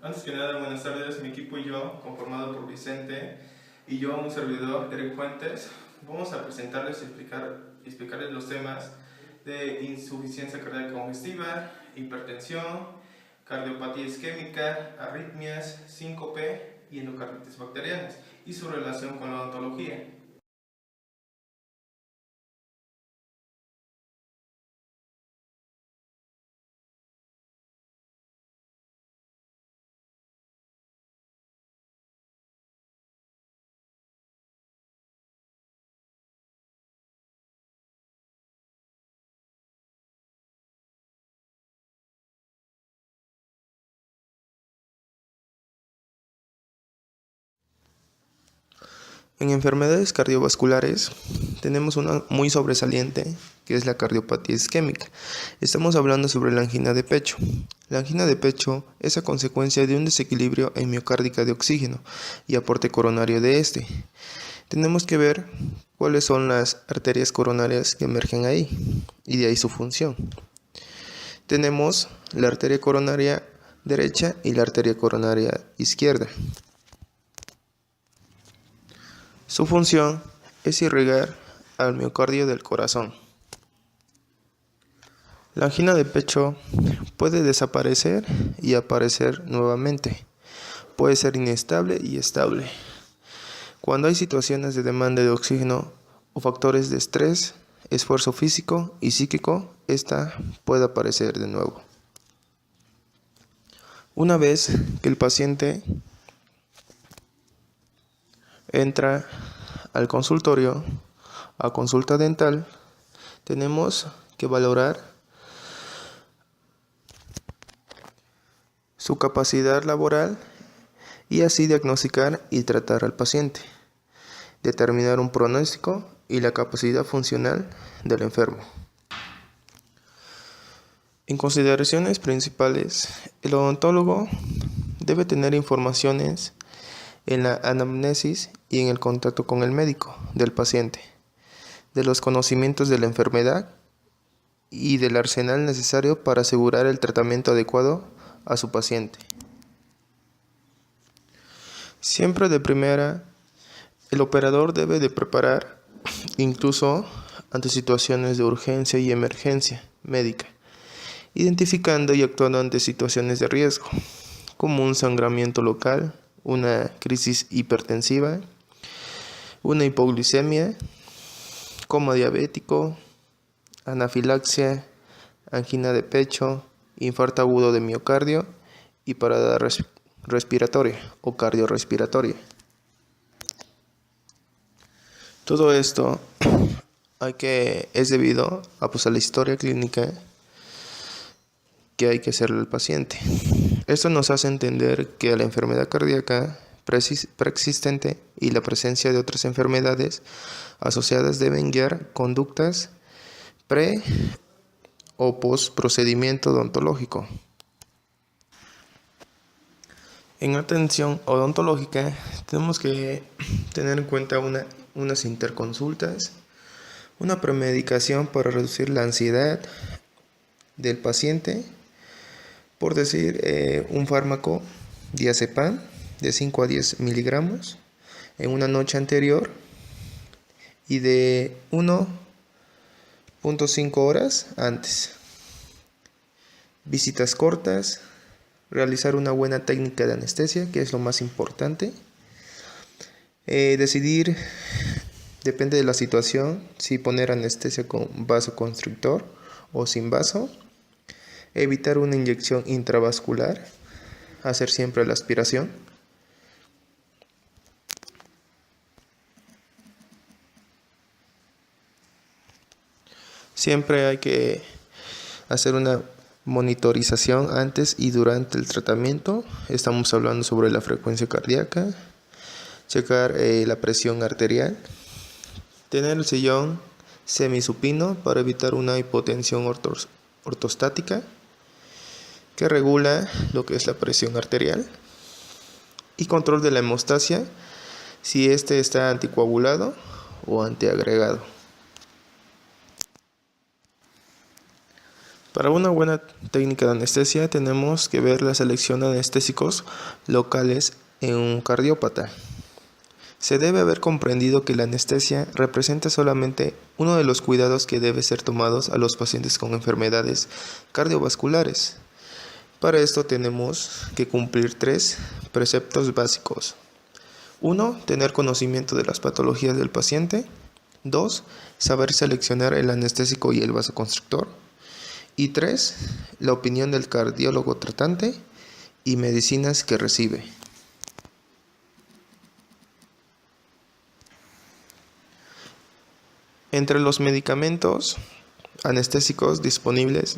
Antes que nada, buenas tardes. Mi equipo y yo, conformado por Vicente y yo, un servidor, Eric Fuentes, vamos a presentarles y explicarles los temas de insuficiencia cardíaca congestiva, hipertensión, cardiopatía isquémica, arritmias, síncope y endocarditis bacterianas y su relación con la odontología. En enfermedades cardiovasculares tenemos una muy sobresaliente, que es la cardiopatía isquémica. Estamos hablando sobre la angina de pecho. La angina de pecho es a consecuencia de un desequilibrio en miocárdica de oxígeno y aporte coronario de este. Tenemos que ver cuáles son las arterias coronarias que emergen ahí y de ahí su función. Tenemos la arteria coronaria derecha y la arteria coronaria izquierda. Su función es irrigar al miocardio del corazón. La angina de pecho puede desaparecer y aparecer nuevamente. Puede ser inestable y estable. Cuando hay situaciones de demanda de oxígeno o factores de estrés, esfuerzo físico y psíquico, esta puede aparecer de nuevo. Una vez que el paciente entra al consultorio, a consulta dental, tenemos que valorar su capacidad laboral y así diagnosticar y tratar al paciente, determinar un pronóstico y la capacidad funcional del enfermo. En consideraciones principales, el odontólogo debe tener informaciones en la anamnesis y en el contacto con el médico del paciente, de los conocimientos de la enfermedad y del arsenal necesario para asegurar el tratamiento adecuado a su paciente. Siempre de primera, el operador debe de preparar, incluso ante situaciones de urgencia y emergencia médica, identificando y actuando ante situaciones de riesgo, como un sangramiento local, una crisis hipertensiva, una hipoglucemia, coma diabético, anafilaxia, angina de pecho, infarto agudo de miocardio y parada respiratoria o cardiorrespiratoria. Todo esto es debido a la historia clínica que hay que hacerle al paciente. Esto nos hace entender que la enfermedad cardíaca preexistente y la presencia de otras enfermedades asociadas deben guiar conductas pre o post procedimiento odontológico. En atención odontológica tenemos que tener en cuenta unas interconsultas, una premedicación para reducir la ansiedad del paciente, por decir un fármaco diazepam de 5 a 10 miligramos en una noche anterior y de 1.5 horas antes. Visitas cortas, realizar una buena técnica de anestesia, que es lo más importante. Decidir, depende de la situación, si poner anestesia con vasoconstrictor o sin vaso. Evitar una inyección intravascular, hacer siempre la aspiración. Siempre hay que hacer una monitorización antes y durante el tratamiento. Estamos hablando sobre la frecuencia cardíaca, checar la presión arterial, tener el sillón semisupino para evitar una hipotensión ortostática que regula lo que es la presión arterial, y control de la hemostasia si este está anticoagulado o antiagregado. Para una buena técnica de anestesia tenemos que ver la selección de anestésicos locales en un cardiópata. Se debe haber comprendido que la anestesia representa solamente uno de los cuidados que debe ser tomados a los pacientes con enfermedades cardiovasculares. Para esto tenemos que cumplir 3 preceptos básicos. 1. Tener conocimiento de las patologías del paciente. 2. Saber seleccionar el anestésico y el vasoconstrictor. Y 3. La opinión del cardiólogo tratante y medicinas que recibe. Entre los medicamentos anestésicos disponibles,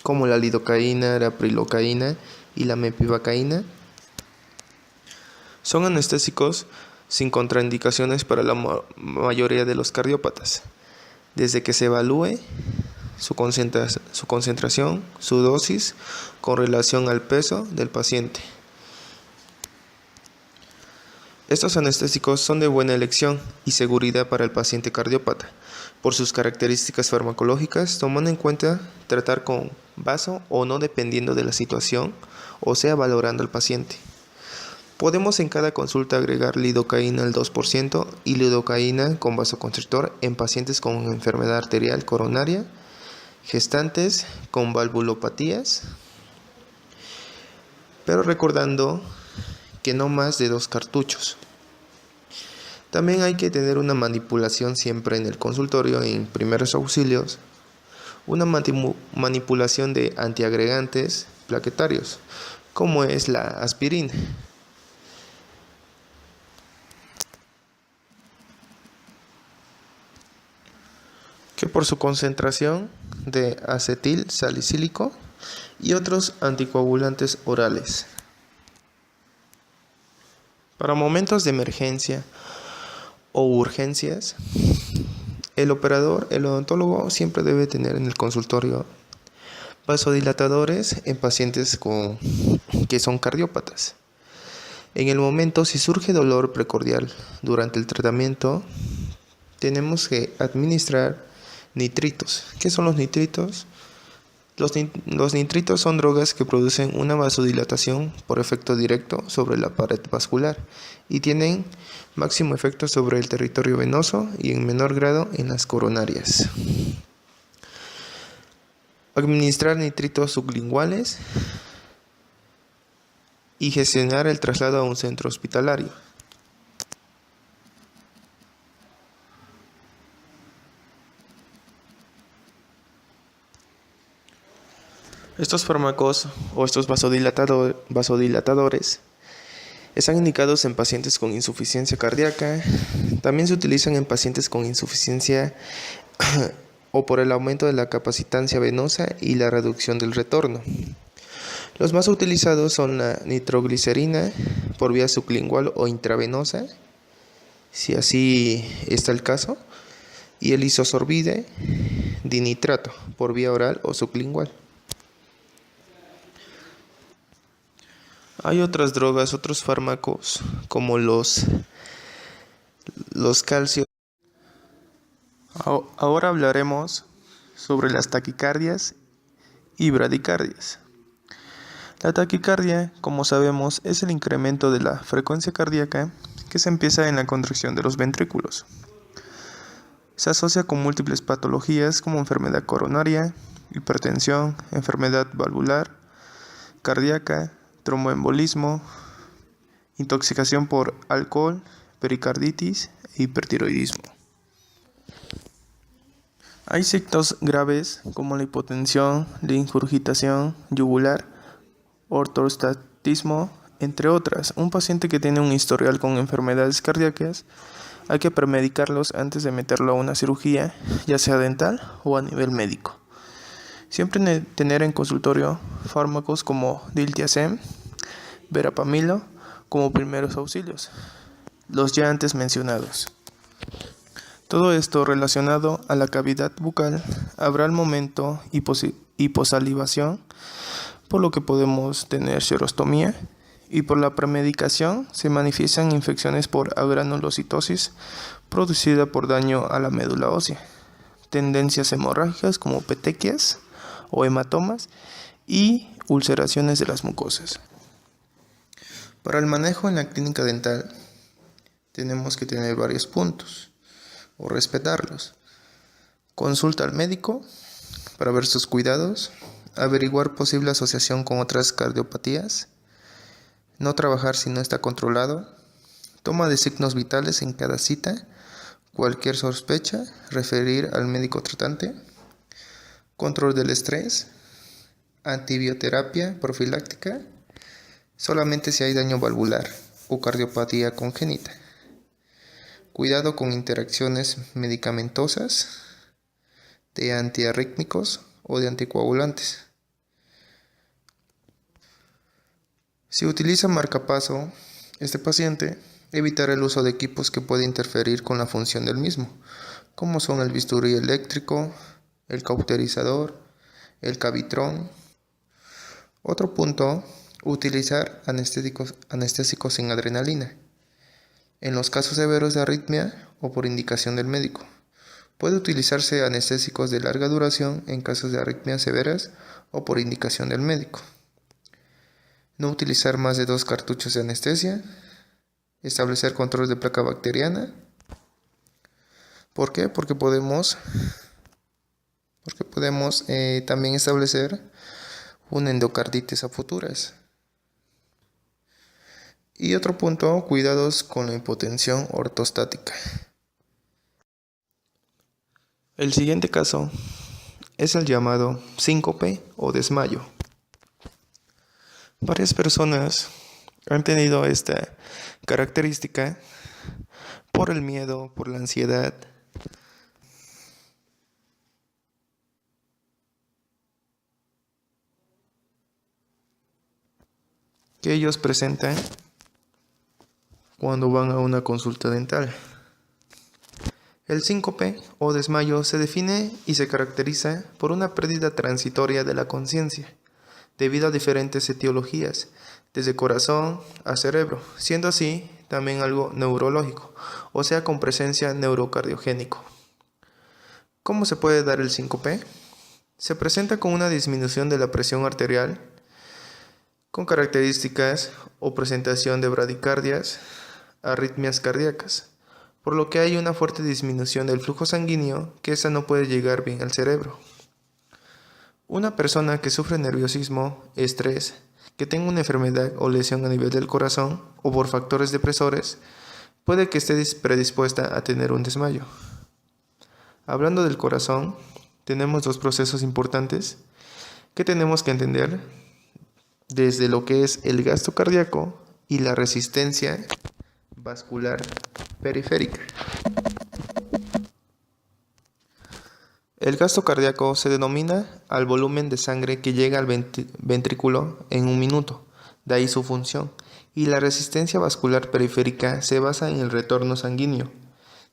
como la lidocaína, la prilocaína y la mepivacaína, son anestésicos sin contraindicaciones para la mayoría de los cardiópatas, desde que se evalúe su concentración, su dosis, con relación al peso del paciente. Estos anestésicos son de buena elección y seguridad para el paciente cardiópata, por sus características farmacológicas, tomando en cuenta tratar con vaso o no dependiendo de la situación, o sea, valorando al paciente. Podemos en cada consulta agregar lidocaína al 2% y lidocaína con vasoconstrictor en pacientes con enfermedad arterial coronaria, gestantes con valvulopatías, pero recordando que no más de 2 cartuchos. También hay que tener una manipulación siempre en el consultorio en primeros auxilios, una manipulación de antiagregantes plaquetarios, como es la aspirina. Que por su concentración de acetil salicílico y otros anticoagulantes orales. Para momentos de emergencia o urgencias, el odontólogo siempre debe tener en el consultorio vasodilatadores en pacientes que son cardiópatas. En el momento, si surge dolor precordial durante el tratamiento, tenemos que administrar nitritos. ¿Qué son los nitritos? Los nitritos son drogas que producen una vasodilatación por efecto directo sobre la pared vascular y tienen máximo efecto sobre el territorio venoso y en menor grado en las coronarias. Administrar nitritos sublinguales y gestionar el traslado a un centro hospitalario. Estos fármacos o estos vasodilatadores están indicados en pacientes con insuficiencia cardíaca. También se utilizan en pacientes con insuficiencia o por el aumento de la capacitancia venosa y la reducción del retorno. Los más utilizados son la nitroglicerina por vía sublingual o intravenosa, si así está el caso, y el isosorbide dinitrato por vía oral o sublingual. Hay otras drogas, otros fármacos como los calcios. Ahora hablaremos sobre las taquicardias y bradicardias. La taquicardia, como sabemos, es el incremento de la frecuencia cardíaca que se empieza en la contracción de los ventrículos. Se asocia con múltiples patologías como enfermedad coronaria, hipertensión, enfermedad valvular, cardíaca, tromboembolismo, intoxicación por alcohol, pericarditis e hipertiroidismo. Hay signos graves como la hipotensión, la ingurgitación yugular, ortostatismo, entre otras. Un paciente que tiene un historial con enfermedades cardíacas, hay que premedicarlos antes de meterlo a una cirugía, ya sea dental o a nivel médico. Siempre tener en consultorio fármacos como diltiazem, verapamilo como primeros auxilios, los ya antes mencionados. Todo esto relacionado a la cavidad bucal, habrá al momento hiposalivación, por lo que podemos tener xerostomía, y por la premedicación se manifiestan infecciones por agranulocitosis producida por daño a la médula ósea, tendencias hemorrágicas como petequias o hematomas y ulceraciones de las mucosas. Para el manejo en la clínica dental tenemos que tener varios puntos o respetarlos. Consulta al médico para ver sus cuidados, averiguar posible asociación con otras cardiopatías, no trabajar si no está controlado, toma de signos vitales en cada cita, cualquier sospecha, referir al médico tratante, control del estrés, antibioterapia profiláctica, solamente si hay daño valvular o cardiopatía congénita. Cuidado con interacciones medicamentosas, de antiarrítmicos o de anticoagulantes. Si utiliza marcapaso, este paciente evitar el uso de equipos que pueden interferir con la función del mismo, como son el bisturí eléctrico, el cauterizador, el cavitrón. Otro punto, utilizar anestésicos sin adrenalina, en los casos severos de arritmia o por indicación del médico. Puede utilizarse anestésicos de larga duración en casos de arritmias severas o por indicación del médico. No utilizar más de 2 cartuchos de anestesia. Establecer control de placa bacteriana. ¿Por qué? Porque podemos también establecer una endocarditis a futuras. Y otro punto, cuidados con la hipotensión ortostática. El siguiente caso es el llamado síncope o desmayo. Varias personas han tenido esta característica por el miedo, por la ansiedad, que ellos presentan cuando van a una consulta dental. El síncope o desmayo se define y se caracteriza por una pérdida transitoria de la conciencia, debido a diferentes etiologías, desde corazón a cerebro, siendo así también algo neurológico, o sea con presencia neurocardiogénico. ¿Cómo se puede dar el síncope? Se presenta con una disminución de la presión arterial, con características o presentación de bradicardias, arritmias cardíacas, por lo que hay una fuerte disminución del flujo sanguíneo que esa no puede llegar bien al cerebro. Una persona que sufre nerviosismo, estrés, que tenga una enfermedad o lesión a nivel del corazón o por factores depresores, puede que esté predispuesta a tener un desmayo. Hablando del corazón, tenemos 2 procesos importantes que tenemos que entender, desde lo que es el gasto cardíaco y la resistencia vascular periférica. El gasto cardíaco se denomina al volumen de sangre que llega al ventrículo en un minuto, de ahí su función, y la resistencia vascular periférica se basa en el retorno sanguíneo,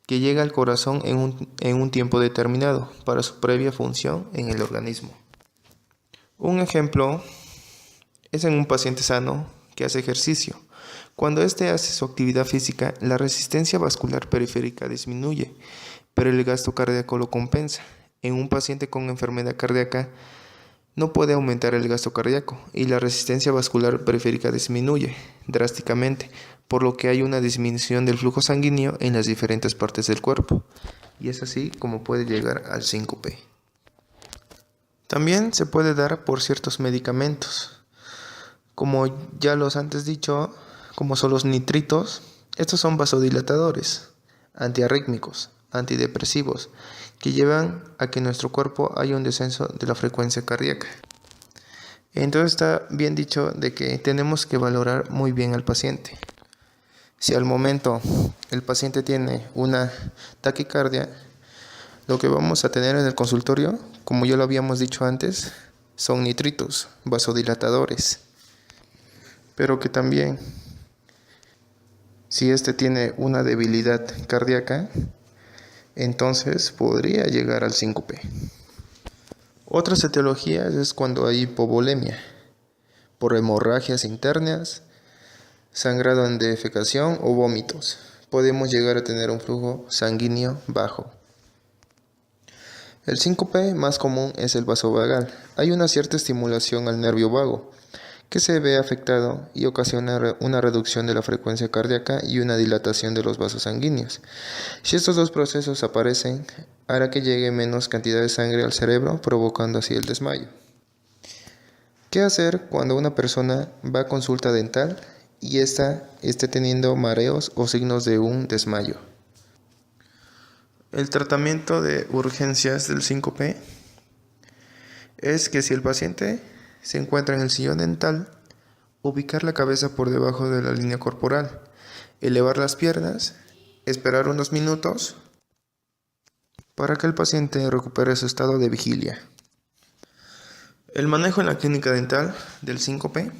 que llega al corazón en un tiempo determinado para su previa función en el organismo. Un ejemplo es en un paciente sano que hace ejercicio. Cuando éste hace su actividad física, la resistencia vascular periférica disminuye, pero el gasto cardíaco lo compensa. En un paciente con enfermedad cardíaca no puede aumentar el gasto cardíaco y la resistencia vascular periférica disminuye drásticamente, por lo que hay una disminución del flujo sanguíneo en las diferentes partes del cuerpo, y es así como puede llegar al síncope. También se puede dar por ciertos medicamentos, como ya los antes dicho, como son los nitritos. Estos son vasodilatadores, antiarrítmicos, antidepresivos, que llevan a que en nuestro cuerpo haya un descenso de la frecuencia cardíaca. Entonces está bien dicho de que tenemos que valorar muy bien al paciente. Si al momento el paciente tiene una taquicardia, lo que vamos a tener en el consultorio, como ya lo habíamos dicho antes, son nitritos, vasodilatadores. Pero que también, si este tiene una debilidad cardíaca, entonces podría llegar al síncope. Otras etiologías es cuando hay hipovolemia, por hemorragias internas, sangrado en defecación o vómitos. Podemos llegar a tener un flujo sanguíneo bajo. El síncope más común es el vasovagal. Hay una cierta estimulación al nervio vago, que se ve afectado y ocasiona una reducción de la frecuencia cardíaca y una dilatación de los vasos sanguíneos. Si estos dos procesos aparecen, hará que llegue menos cantidad de sangre al cerebro, provocando así el desmayo. ¿Qué hacer cuando una persona va a consulta dental y ésta esté teniendo mareos o signos de un desmayo? El tratamiento de urgencias del síncope es que si el paciente se encuentra en el sillón dental, ubicar la cabeza por debajo de la línea corporal, elevar las piernas, esperar unos minutos para que el paciente recupere su estado de vigilia. El manejo en la clínica dental del síncope.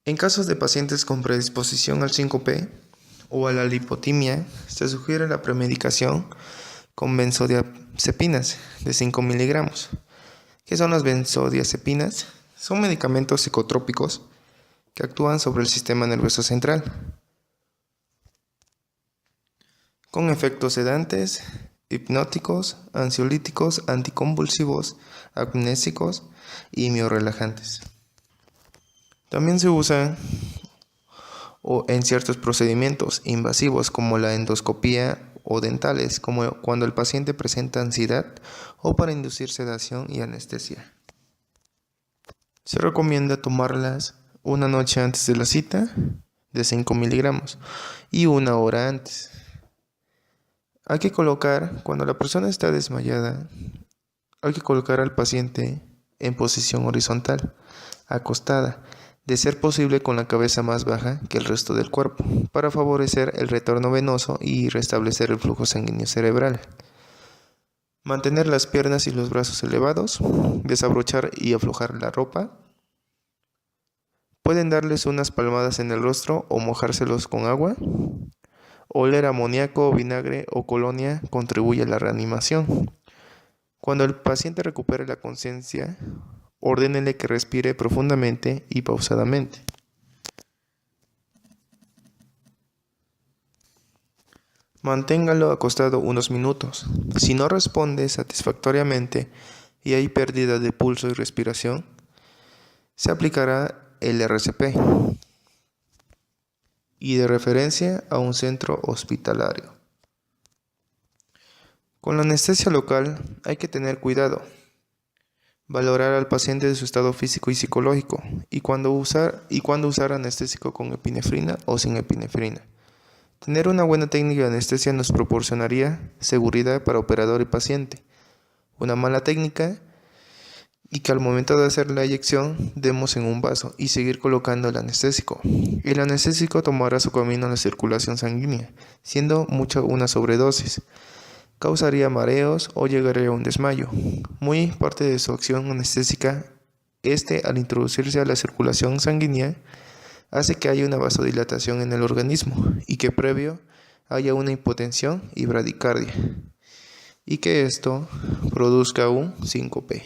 En casos de pacientes con predisposición al síncope o a la lipotimia, se sugiere la premedicación con benzodiazepinas de 5 miligramos. ¿Qué son las benzodiazepinas? Son medicamentos psicotrópicos que actúan sobre el sistema nervioso central, con efectos sedantes, hipnóticos, ansiolíticos, anticonvulsivos, amnésicos y miorrelajantes. También se usa en ciertos procedimientos invasivos como la endoscopía o dentales, como cuando el paciente presenta ansiedad o para inducir sedación y anestesia. Se recomienda tomarlas una noche antes de la cita de 5 miligramos y una hora antes. Hay que colocar, cuando la persona está desmayada, hay que colocar al paciente en posición horizontal, acostada, de ser posible con la cabeza más baja que el resto del cuerpo, para favorecer el retorno venoso y restablecer el flujo sanguíneo cerebral. Mantener las piernas y los brazos elevados, desabrochar y aflojar la ropa. Pueden darles unas palmadas en el rostro o mojárselos con agua. Oler amoníaco, vinagre o colonia contribuye a la reanimación. Cuando el paciente recupere la conciencia, ordénele que respire profundamente y pausadamente. Manténgalo acostado unos minutos. Si no responde satisfactoriamente y hay pérdida de pulso y respiración, se aplicará el RCP y de referencia a un centro hospitalario. Con la anestesia local hay que tener cuidado, valorar al paciente de su estado físico y psicológico y cuándo usar anestésico con epinefrina o sin epinefrina. Tener una buena técnica de anestesia nos proporcionaría seguridad para operador y paciente. Una mala técnica y que al momento de hacer la eyección demos en un vaso y seguir colocando el anestésico. El anestésico tomará su camino a la circulación sanguínea, siendo mucho una sobredosis. Causaría mareos o llegaría a un desmayo. Muy parte de su acción anestésica, al introducirse a la circulación sanguínea, hace que haya una vasodilatación en el organismo y que previo haya una hipotensión y bradicardia, y que esto produzca un síncope.